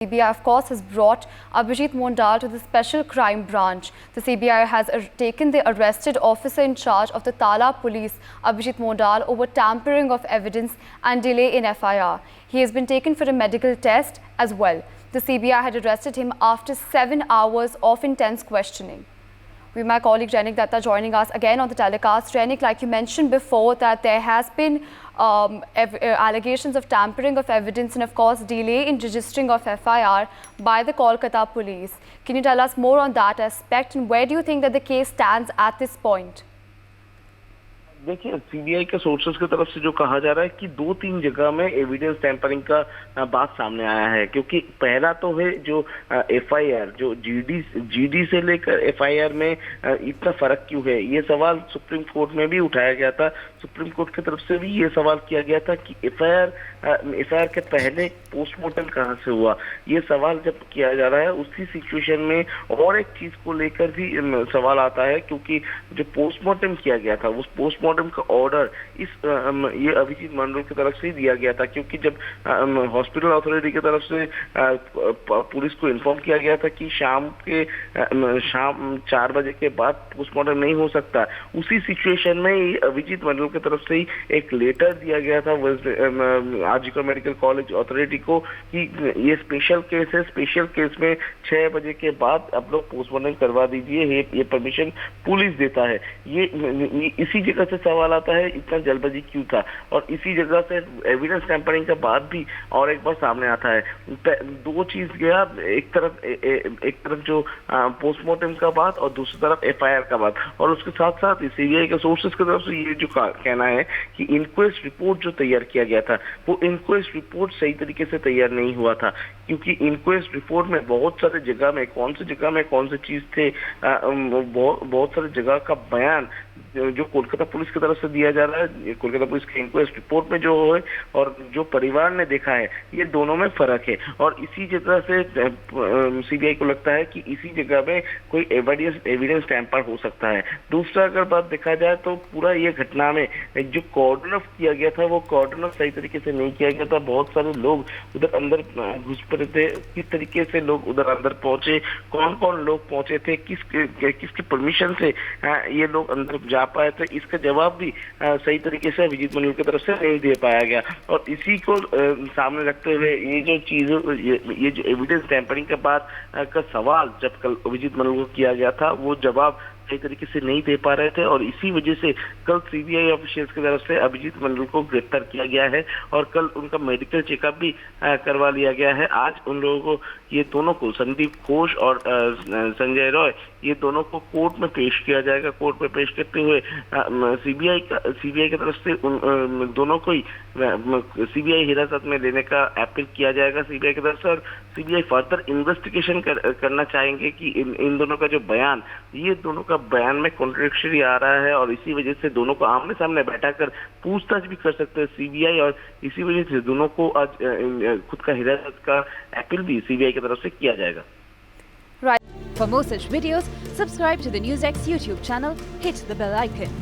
CBI, of course, has brought Abhijit Mondal to the Special Crime Branch. The CBI has taken the arrested officer in charge of the Tala Police, Abhijit Mondal, over tampering of evidence and delay in FIR. He has been taken for a medical test as well. The CBI had arrested him after 7 hours of intense questioning. We have my colleague Renik Datta joining us again on the telecast. Renik, like you mentioned before, that there has been allegations of tampering of evidence and, of course, delay in registering of FIR by the Kolkata police. Can you tell us more on that aspect, and where do you think that the case stands at this point? देखिए, CBI के sources की तरफ से जो कहा जा रहा है कि 2-3 जगह में एविडेंस टैंपरिंग का बात सामने आया है, क्योंकि पहला तो है जो एफआईआर जो जीडी से लेकर एफआईआर में इतना फर्क क्यों है, ये सवाल सुप्रीम कोर्ट में भी उठाया गया था। सुप्रीम कोर्ट की तरफ से भी ये सवाल किया गया था कि एफआईआर के पहले पोस्टमार्टम कहाँ से हुआ। ये सवाल जब किया जा रहा है, उसी सिचुएशन में और एक चीज को लेकर भी सवाल आता है, क्योंकि जो पोस्टमार्टम किया गया था उस पोस्टमार्टम का ऑर्डर ये अभिजीत मंडल की तरफ से दिया गया था, क्योंकि जब हॉस्पिटल अथॉरिटी की तरफ से पुलिस को इन्फॉर्म किया गया था कि शाम 4 बजे के बाद पोस्टमार्टम नहीं हो सकता, उसी सिचुएशन में अभिजीत मंडल की तरफ से ही एक लेटर दिया गया था आरजीकर मेडिकल कॉलेज अथॉरिटी को कि ये स्पेशल केस है, स्पेशल केस में 6 बजे के बाद आप लोग पोस्टमार्टम करवा दीजिए, ये परमिशन पुलिस देता है। ये इसी जगह से सवाल आता है इतना जल्दबाजी क्यों था, और इसी जगह से एविडेंस टैंपरिंग का बात भी और एक बार सामने आता है। दो चीज गया, एक तरफ जो पोस्टमार्टम का बात और दूसरी तरफ एफआईआर का बात, और उसके साथ साथ सीबीआई के सोर्सेस की तरफ से ये जो कहना है कि इंक्वेस्ट रिपोर्ट जो तैयार किया गया था वो इंक्वेस्ट रिपोर्ट सही तरीके से तैयार नहीं हुआ था, क्योंकि इंक्वेस्ट रिपोर्ट में बहुत सारे जगह में कौन सी जगह में कौन सी चीज थे, बहुत सारे जगह का बयान जो कोलकाता पुलिस की तरफ से दिया जा रहा है, कोलकाता पुलिस की इंक्वेस्ट रिपोर्ट में जो है और जो परिवार ने देखा है, ये दोनों में फर्क है। और इसी जगह से सीबीआई को लगता है कि इसी जगह में कोई एविडेंस टैंपर हो सकता है। दूसरा अगर बात देखा जाए तो पूरा ये घटना में जो कॉर्डन ऑफ किया गया था वो कॉर्डन ऑफ सही तरीके से नहीं किया गया था। बहुत सारे लोग उधर अंदर घुस पड़े थे, किस तरीके से लोग उधर अंदर पहुंचे, कौन कौन लोग पहुंचे थे, किसकी परमिशन से ये लोग अंदर जा पाए थे, इसका जवाब भी सही तरीके से अभिजीत मंडल की तरफ से नहीं दे पाया गया। और इसी को सामने रखते हुए ये जो एविडेंस टैंपरिंग के बाद का सवाल जब कल अभिजीत मंडल को किया गया था, वो जवाब सही तरीके से नहीं दे पा रहे थे, और इसी वजह से कल सीबीआई ऑफिशियल्स की तरफ से अभिजीत मंडल को गिरफ्तार किया गया है और कल उनका मेडिकल चेकअप भी करवा लिया गया है। आज उन लोगों को, ये दोनों को, संदीप घोष और संजय रॉय, ये दोनों को कोर्ट में पेश किया जाएगा। कोर्ट में पेश करते हुए सीबीआई की तरफ से उन दोनों को ही सीबीआई हिरासत में लेने का अपील किया जाएगा सीबीआई की तरफ से, और सीबीआई फर्दर इन्वेस्टिगेशन करना चाहेंगे कि इन दोनों का जो बयान, ये दोनों का बयान में कॉन्ट्रडिक्शन आ रहा है, और इसी वजह से दोनों को आमने सामने बैठाकर पूछताछ भी कर सकते हैं सीबीआई, और इसी वजह से दोनों को आज खुद का हिरासत का अपील भी सीबीआई की तरफ से किया जाएगा। For more such videos, subscribe to the NewsX YouTube channel, hit the bell icon.